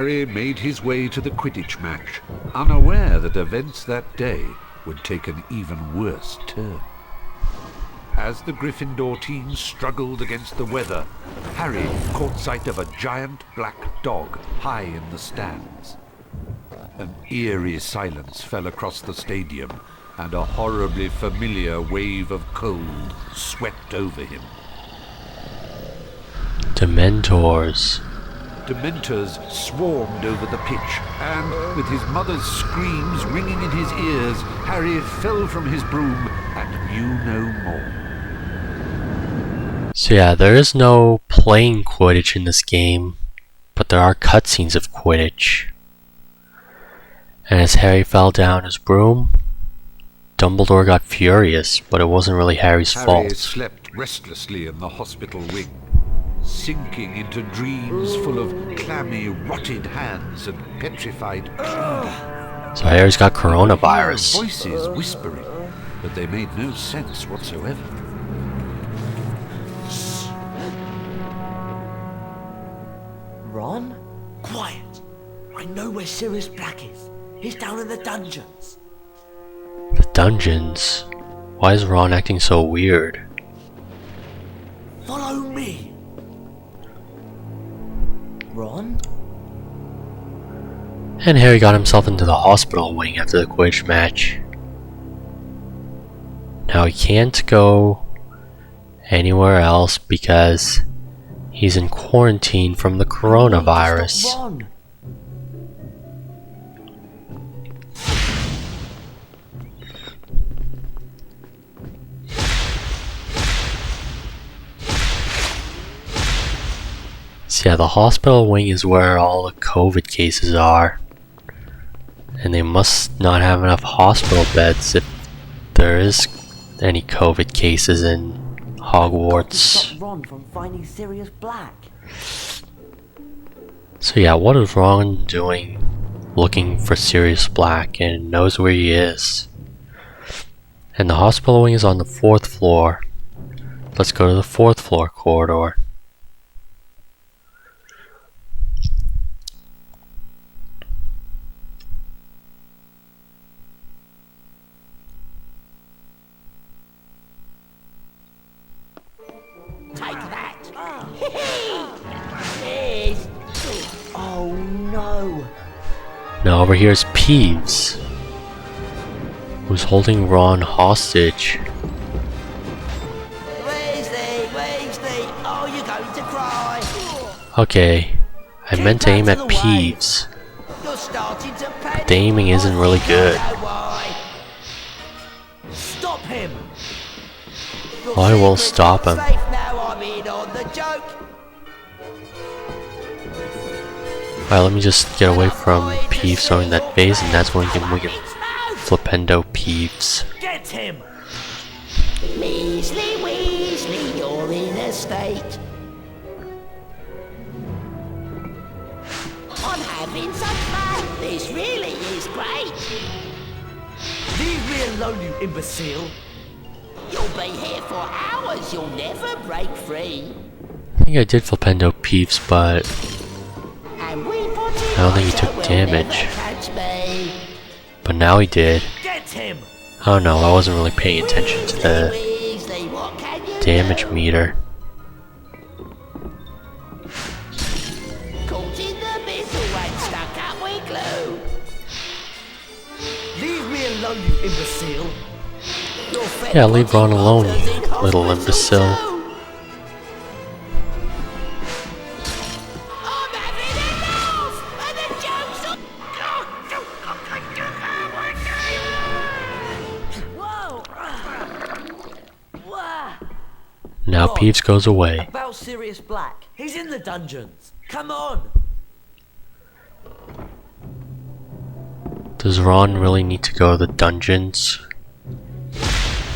Harry made his way to the Quidditch match, unaware that events that day would take an even worse turn. As the Gryffindor team struggled against the weather, Harry caught sight of a giant black dog high in the stands. An eerie silence fell across the stadium, and a horribly familiar wave of cold swept over him. Dementors. Dementors swarmed over the pitch, and with his mother's screams ringing in his ears, Harry fell from his broom and knew no more. So yeah, there is no playing Quidditch in this game, but there are cutscenes of Quidditch. And as Harry fell down his broom, Dumbledore got furious, but it wasn't really Harry's fault. Harry slept restlessly in the hospital wing, sinking into dreams full of clammy, rotted hands and petrified cleaning. So Harry's got coronavirus. Voices whispering, but they made no sense whatsoever. Ron? Quiet! I know where Sirius Black is. He's down in the dungeons. The dungeons? Why is Ron acting so weird? Follow me! Ron? And Harry got himself into the hospital wing after the Quidditch match. Now he can't go anywhere else because he's in quarantine from the coronavirus. Ron! So yeah, the hospital wing is where all the COVID cases are. And they must not have enough hospital beds if there is any COVID cases in Hogwarts. Stop Ron from finding Sirius Black. So yeah, what is Ron doing looking for Sirius Black and knows where he is? And the hospital wing is on the 4th floor. Let's go to the 4th floor corridor. Take that! Yes. Oh no! Now over here is Peeves, who's holding Ron hostage. Weasley! Oh, you're going to cry! Okay, I meant to aim at Peeves, You're starting to panic! but the aiming isn't really good. I know why. Stop him! Your I will secret's stop not him. Safe now, I'm in on the joke. Alright, let me just get away from Peeves throwing that vase, and that's when we can Flipendo Peeves. Get him! Weasley, you're in a state. I'm having some fun. This really is great. Leave me alone, you imbecile! You'll be here for hours. You'll never break free. I think I did Flipendo Peeves, but And we put it I don't think he on so took we'll damage. never catch me. But now he did. Get him! I don't know, I wasn't really paying attention to the Weasley, what can you damage do? meter. Caught in the middle and stuck up with glue. Leave me alone, you imbecile! Your friend Yeah, leave wanted Ron alone, doctors in little hospital imbecile. too. I'm having enough! And the joke's on... Whoa! Now Ron. Peeves goes away. About Sirius Black. He's in the dungeons. Come on! Does Ron really need to go to the dungeons?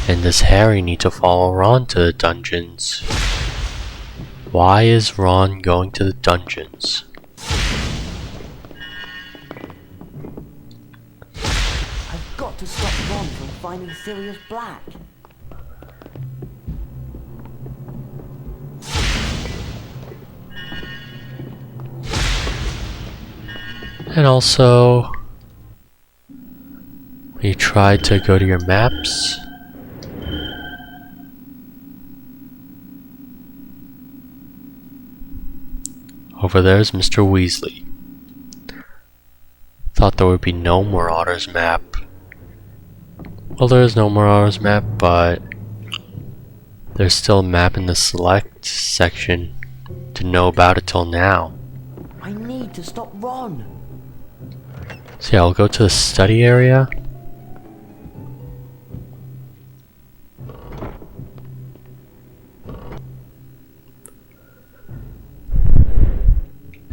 And does Harry need to follow Ron to the dungeons? Why is Ron going to the dungeons? I've got to stop Ron from finding Sirius Black. And also, when you try to go to your maps, over there's Mr. Weasley. Thought there would be no Marauders map. Well, there is no Marauders map, but there's still a map in the select section. Didn't know about it till now. I need to stop Ron. So yeah, I'll go to the study area.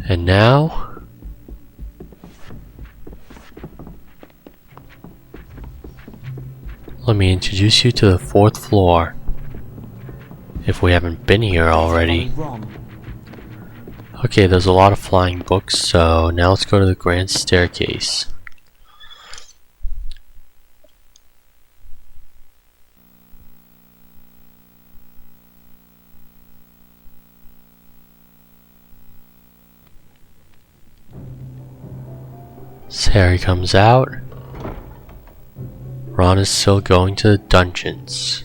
And now, let me introduce you to the 4th floor, if we haven't been here already. Ron. Okay, there's a lot of flying books, so now let's go to the grand staircase. So Harry comes out. Ron is still going to the dungeons.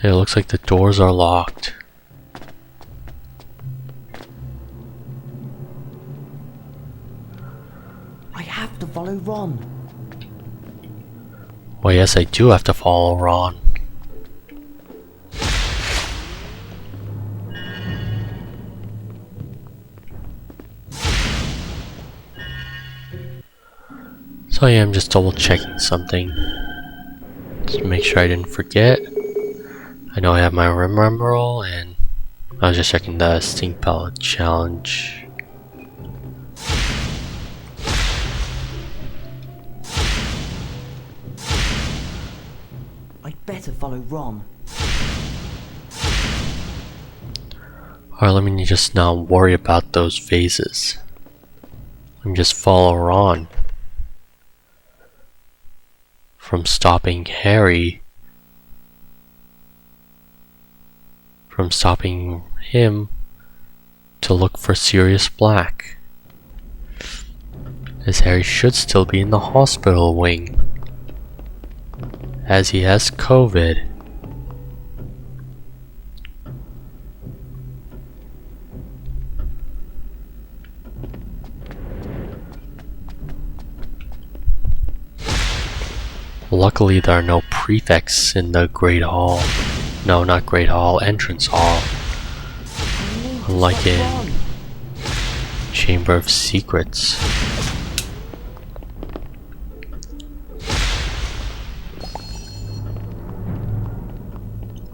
It looks like the doors are locked. I have to follow Ron. Well, yes, I do have to follow Ron. So I am just double checking something. Just to make sure I didn't forget. I know I have my remember roll, and I was just checking the stink pellet challenge. I'd better follow Ron. Alright, let me just not worry about those vases. Let me just follow Ron. From stopping Harry. From stopping him to look for Sirius Black. As Harry should still be in the hospital wing, as he has COVID. Luckily there are no prefects in the Great Hall. No, not Great Hall, Entrance Hall. Unlike in Chamber of Secrets.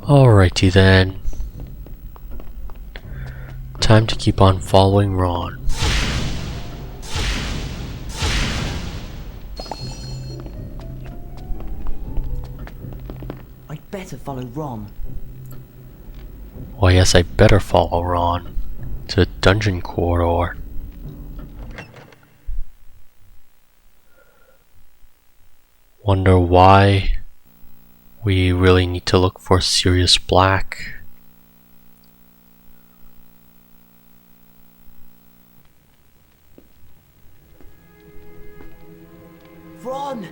Alrighty then. Time to keep on following Ron. I'd better follow Ron. Well, yes, I better follow Ron to the dungeon corridor. Wonder why we really need to look for Sirius Black. Ron,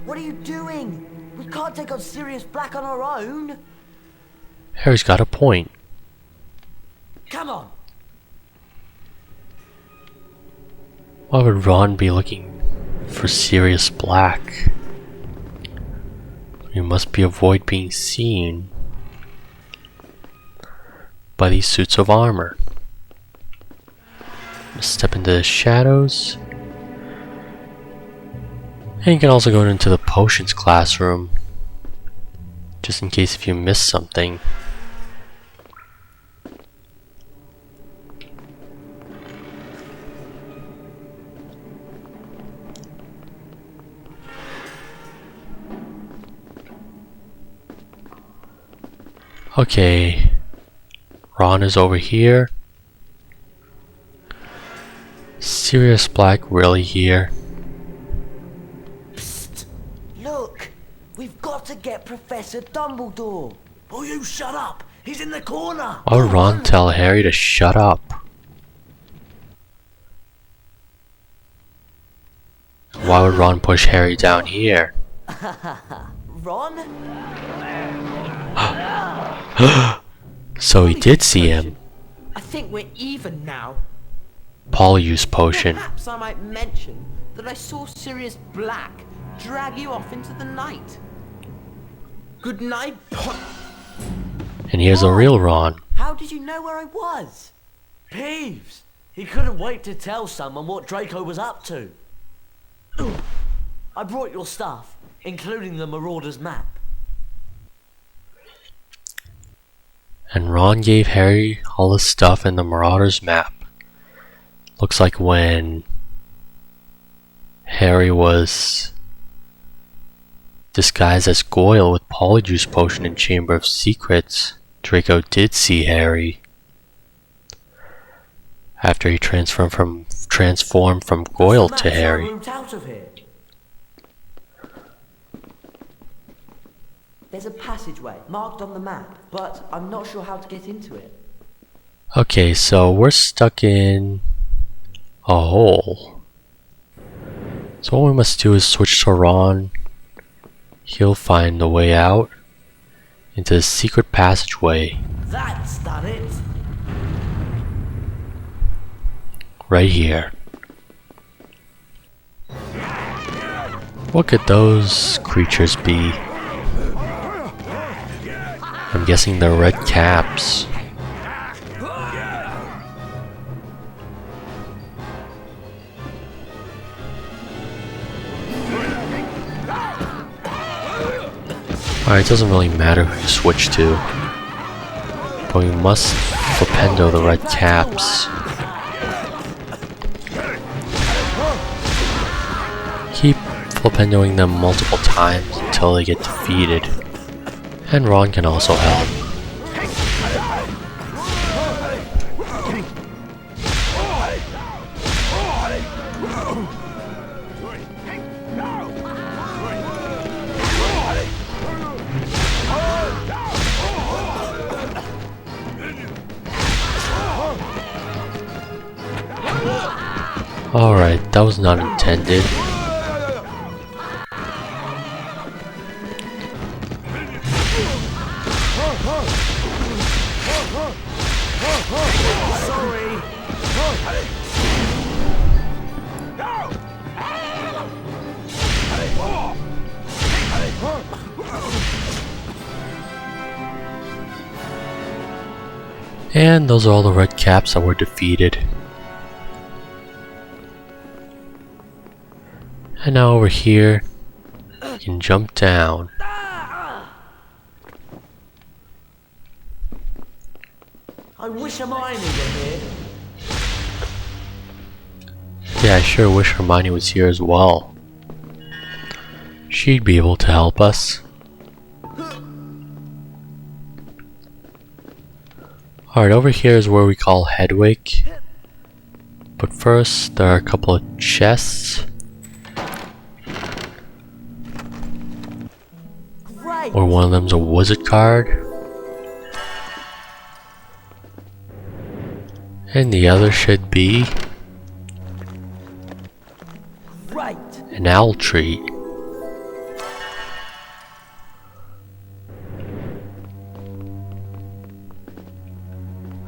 what are you doing? We can't take on Sirius Black on our own. Harry's got a point. Come on. Why would Ron be looking for Sirius Black? You must avoid being seen by these suits of armor. Step into the shadows. And you can also go into the potions classroom, just in case if you miss something. Okay, Ron is over here. Sirius Black really here? Psst. Look. We've got to get Professor Dumbledore. Oh, you shut up. He's in the corner. Why would Ron tell Harry to shut up? Why would Ron push Harry down here? Ron? So he did see him. I think we're even now. Polyjuice potion. Perhaps I might mention that I saw Sirius Black drag you off into the night. Good night, And here's a real Ron. How did you know where I was? Peeves. He couldn't wait to tell someone what Draco was up to. I brought your stuff, including the Marauder's map. And Ron gave Harry all the stuff in the Marauder's map. Looks like when Harry was disguised as Goyle with Polyjuice potion in Chamber of Secrets, Draco did see Harry after he transformed from Goyle to Harry. Out of here. There's a passageway marked on the map, but I'm not sure how to get into it. Okay, so we're stuck in a hole. So what we must do is switch to Ron. He'll find the way out into the secret passageway That's done it. right here. What could those creatures be? I'm guessing they're red caps. Alright, it doesn't really matter who you switch to, but we must flipendo the red caps. Keep flipendoing them multiple times until they get defeated. And Ron can also help. Alright, that was not intended. And those are all the red caps that were defeated. And now over here, you can jump down. I wish Hermione were here. Yeah, I sure wish Hermione was here as well. She'd be able to help us. Alright, over here is where we call Hedwig. But first, there are a couple of chests. Great. Or one of them's a wizard card. And the other should be Great. an owl tree.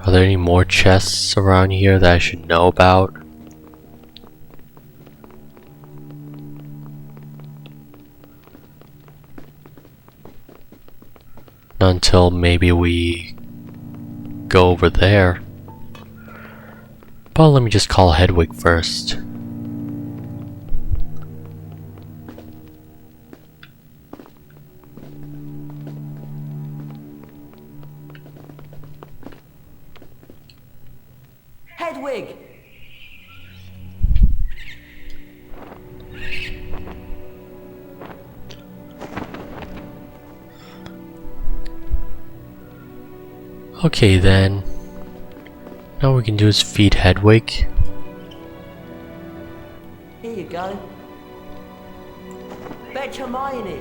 Are there any more chests around here that I should know about? Not until maybe we go over there. But let me just call Hedwig first. Hedwig. Okay then. Now what we can do is feed Hedwig. Here you go. Fetch Hermione.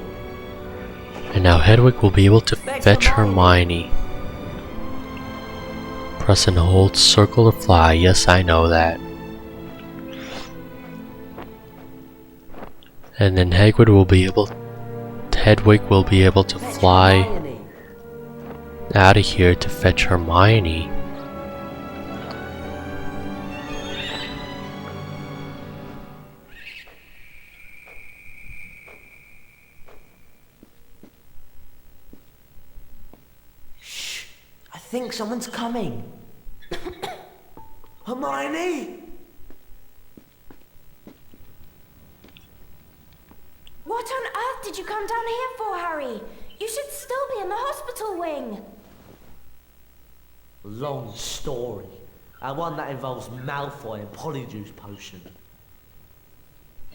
And now Hedwig will be able to fetch Hermione. Press and hold circle to fly. Yes, I know that. And then Hedwig will be able to fly Hermione. out of here to fetch Hermione. I think someone's coming. Hermione? What on earth did you come down here for, Harry? You should still be in the hospital wing. Long story. One that involves Malfoy and Polyjuice Potion.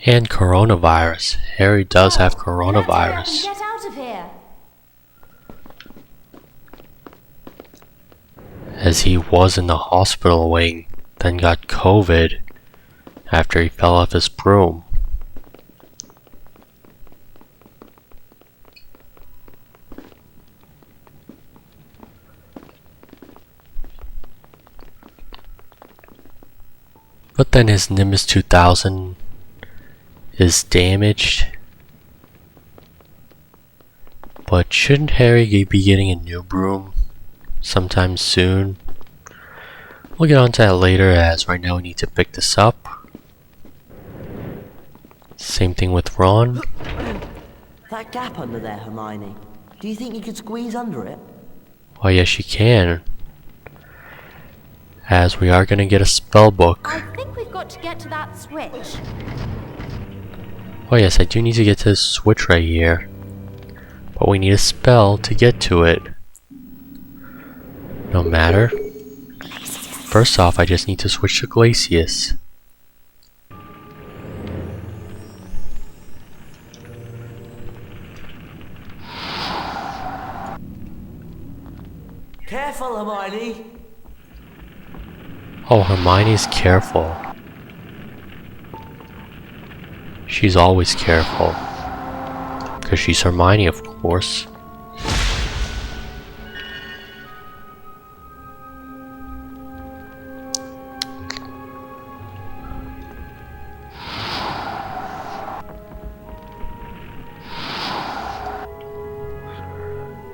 And coronavirus. Harry does have Let's hurry up and coronavirus. get out of here. As he was in the hospital wing, then got COVID after he fell off his broom. But then his Nimbus 2000 is damaged. But shouldn't Harry be getting a new broom sometime soon? We'll get onto that later, as right now we need to pick this up. Same thing with Ron. That gap under there, Hermione. Do you think you could squeeze under it? Why, yes you can. As we are gonna get a spell book. I think we've got to get to that switch. Oh yes, I do need to get to this switch right here. But we need a spell to get to it. No matter. First off, I just need to switch to Glacius. Careful, Hermione. Oh, Hermione's careful. She's always careful. Because she's Hermione, of course.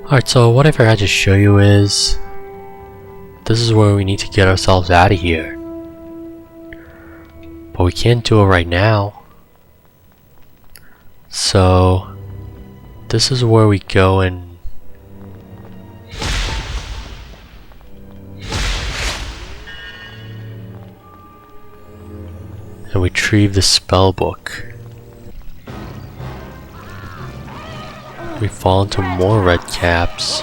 Alright, so what I forgot to show you is this is where we need to get ourselves out of here. But we can't do it right now. So this is where we go and retrieve the spell book. We fall into more red caps.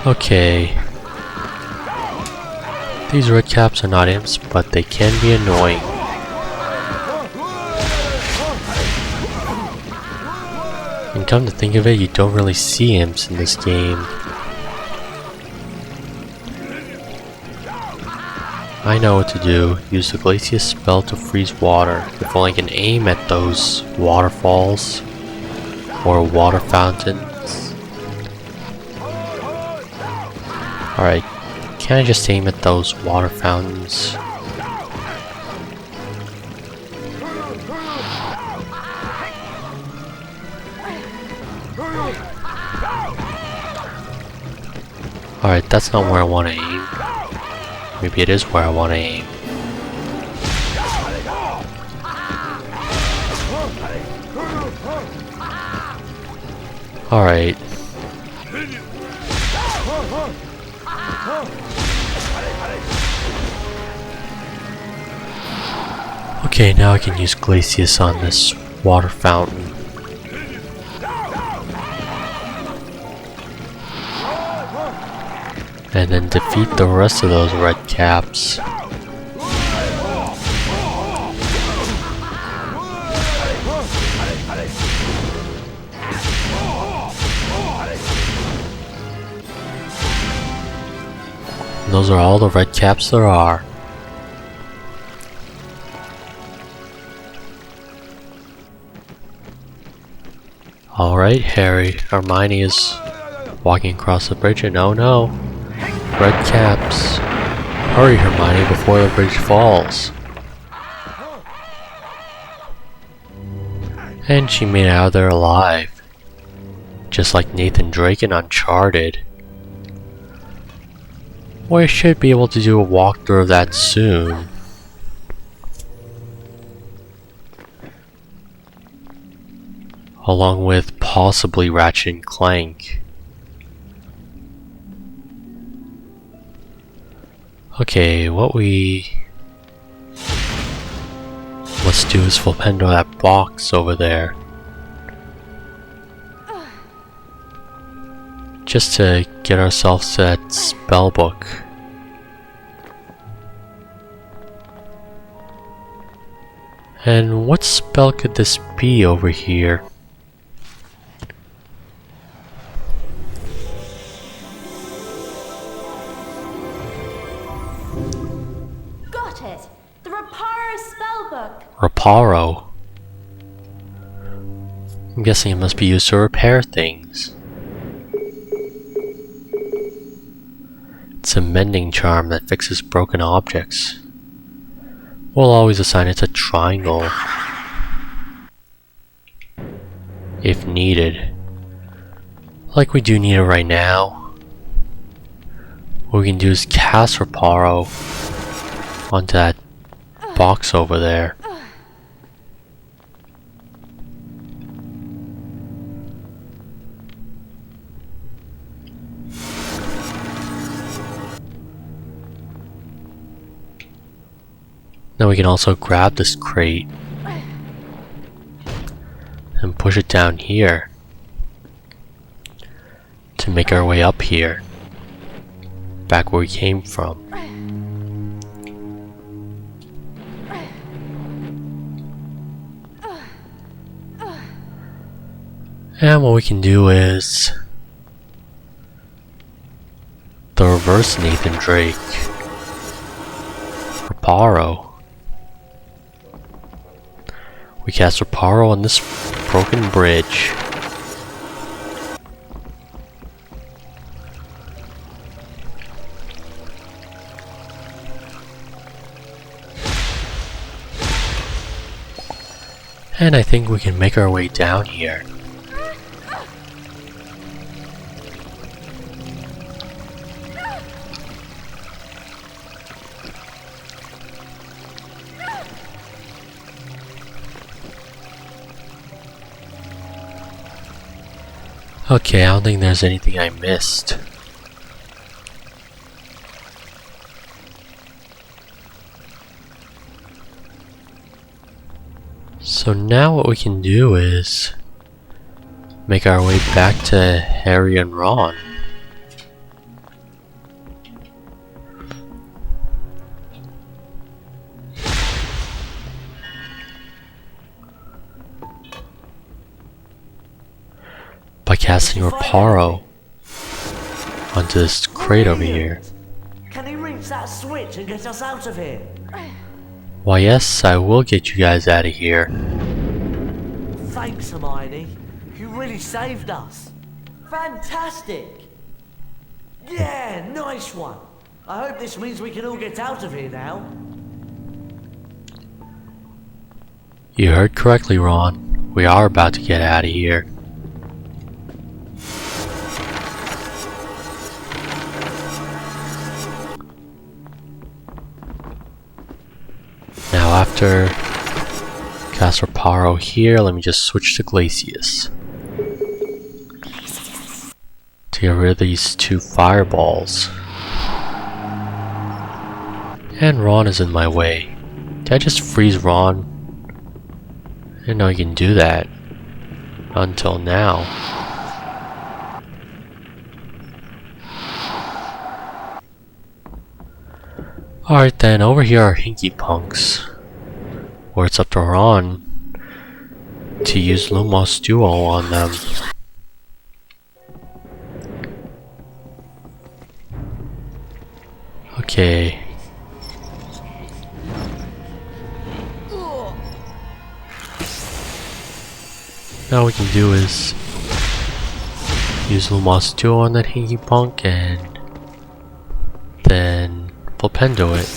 Okay. These red caps are not imps, but they can be annoying. And come to think of it, you don't really see imps in this game. I know what to do. Use the Glacius spell to freeze water. If only I can aim at those waterfalls or water fountains. Alright, can I just aim at those water fountains? Alright, that's not where I want to aim. Maybe it is where I want to aim. Alright. Okay, now I can use Glacius on this water fountain. And then defeat the rest of those red caps. And those are all the red caps there are. Alright, Harry. Hermione is walking across the bridge and oh no. Red caps. Hurry, Hermione, before the bridge falls. And she made it out of there alive. Just like Nathan Drake in Uncharted. We should be able to do a walkthrough of that soon. Along with possibly Ratchet and Clank. Okay, let's do is flip into that box over there. Just to get ourselves that spell book. And what spell could this be over here? Got it! The Reparo spellbook! Reparo? I'm guessing it must be used to repair things. It's a mending charm that fixes broken objects. We'll always assign it to triangle. If needed. Like we do need it right now. What we can do is cast Reparo onto that box over there. Now we can also grab this crate and push it down here to make our way up here, back where we came from. And what we can do is the reverse Nathan Drake. Reparo. We cast Reparo on this broken bridge. And I think we can make our way down here. Okay, I don't think there's anything I missed. So now what we can do is make our way back to Harry and Ron. By casting Reparo onto this crate over here. Can he reach that switch and get us out of here? Why yes, I will get you guys out of here. Thanks, Hermione. You really saved us. Fantastic! Yeah, nice one. I hope this means we can all get out of here now. You heard correctly, Ron. We are about to get out of here. Now after cast Reparo here, let me just switch to Glacius. To get rid of these two fireballs. And Ron is in my way. Did I just freeze Ron? I didn't know you can do that. Until now. Alright then, over here are Hinky Punks. Where it's up to Ron to use Lumos Duo on them. Okay. Now what we can do is Use Lumos 2 on that Hinky Punk and then Flipendo it.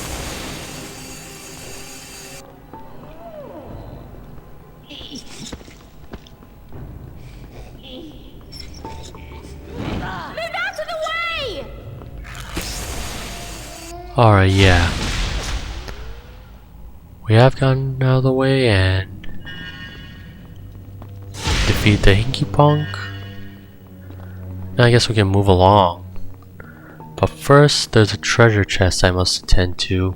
Move out of the way! Alright, yeah. We have gotten out of the way and defeat the Hinky Punk. Now I guess we can move along. But first, there's a treasure chest I must attend to.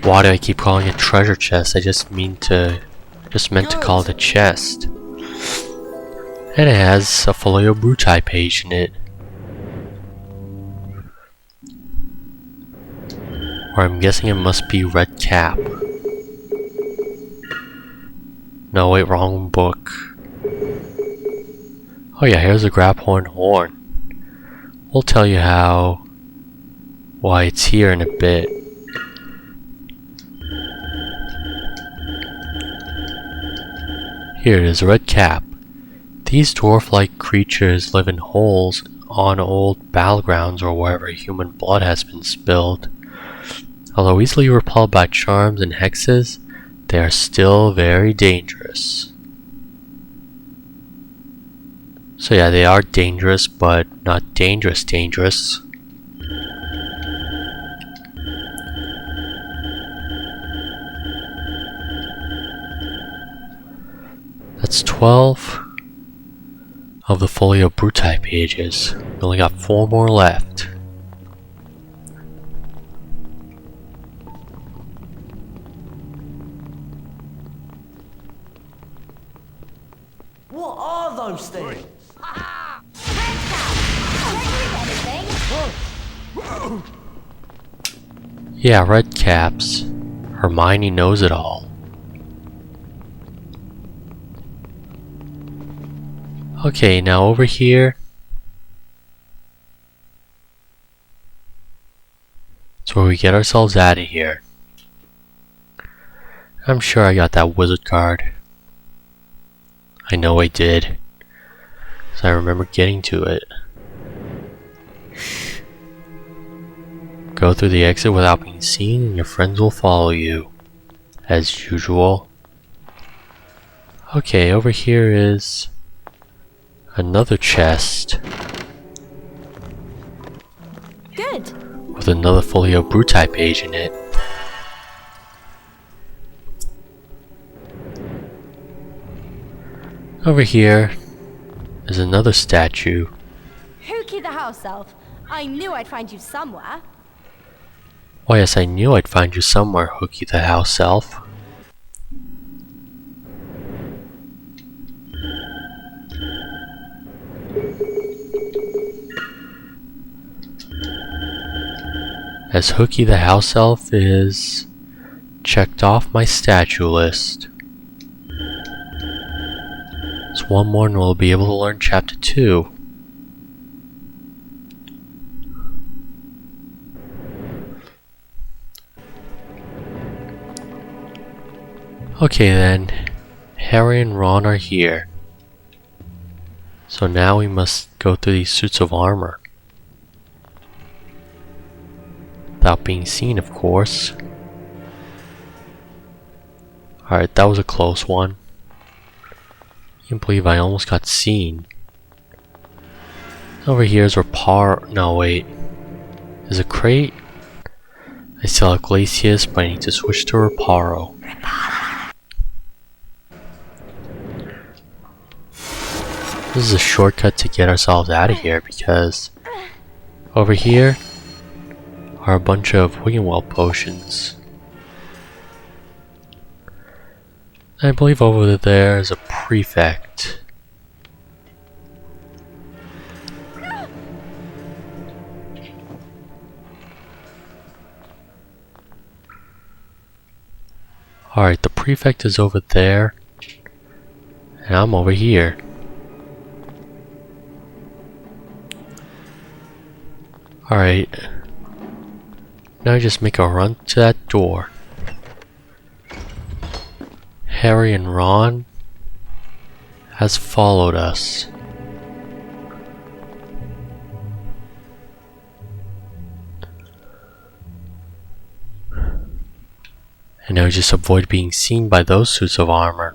Why do I keep calling it treasure chest? I just meant to call it a chest. And it has a Folio Brutai page in it. Or I'm guessing it must be Red Cap. No, wait, wrong book. Oh yeah, here's a Graphorn horn. We'll tell you why it's here in a bit. Here it is, Red Cap. These dwarf-like creatures live in holes on old battlegrounds or wherever human blood has been spilled. Although easily repelled by charms and hexes, they are still very dangerous. So yeah, they are dangerous, but not dangerous. That's 12 of the Folio Brutai pages. We only got 4 more left. What are those things? Yeah, red caps. Hermione knows it all. Okay, now over here. It's where we get ourselves out of here. I'm sure I got that wizard card. I know I did. So I remember getting to it. Go through the exit without being seen and your friends will follow you. As usual. Okay, over here is another chest. Good. With another Folio Brutai page in it. Over here is another statue. Hookie the house elf. I knew I'd find you somewhere. Why yes, I knew I'd find you somewhere, Hookie the house elf. As Hookie the house elf is checked off my statue list. So one more and we'll be able to learn chapter 2. Okay then, Harry and Ron are here. So now we must go through these suits of armor. Without being seen, of course. Alright, that was a close one. Can't believe I almost got seen. Over here is no wait. There's a crate. I still have Glacius, but I need to switch to Reparo. This is a shortcut to get ourselves out of here because over here are a bunch of Wiggenweld potions. I believe over there is a prefect. Alright, the prefect is over there. And I'm over here. Alright. Now just make a run to that door. Harry and Ron has followed us. And now we just avoid being seen by those suits of armor.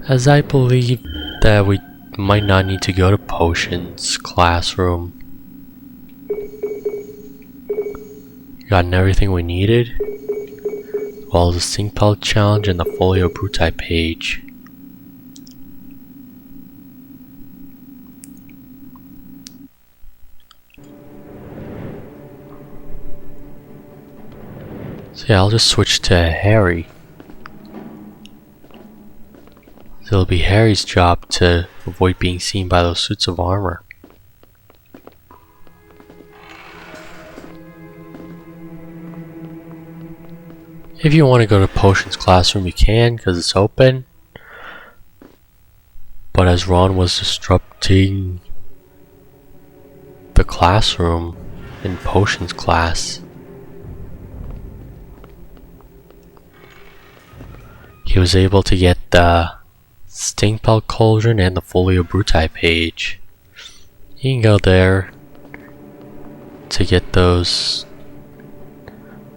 As I believe that we might not need to go to Potions classroom. Gotten everything we needed, as well as the Stink Pelt challenge and the Folio Bruti page. So yeah, I'll just switch to Harry. So it'll be Harry's job to avoid being seen by those suits of armor. If you want to go to Potions classroom, you can, because it's open. But as Ron was disrupting the classroom in Potions class, he was able to get the Stink Pelt Cauldron and the Folio Bruti page. You can go there to get those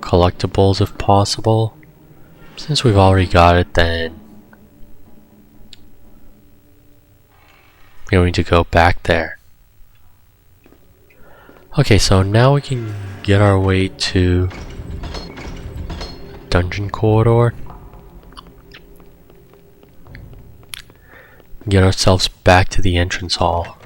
collectibles if possible. Since we've already got it, then we don't need to go back there. Okay, so now we can get our way to Dungeon Corridor. Get ourselves back to the entrance hall.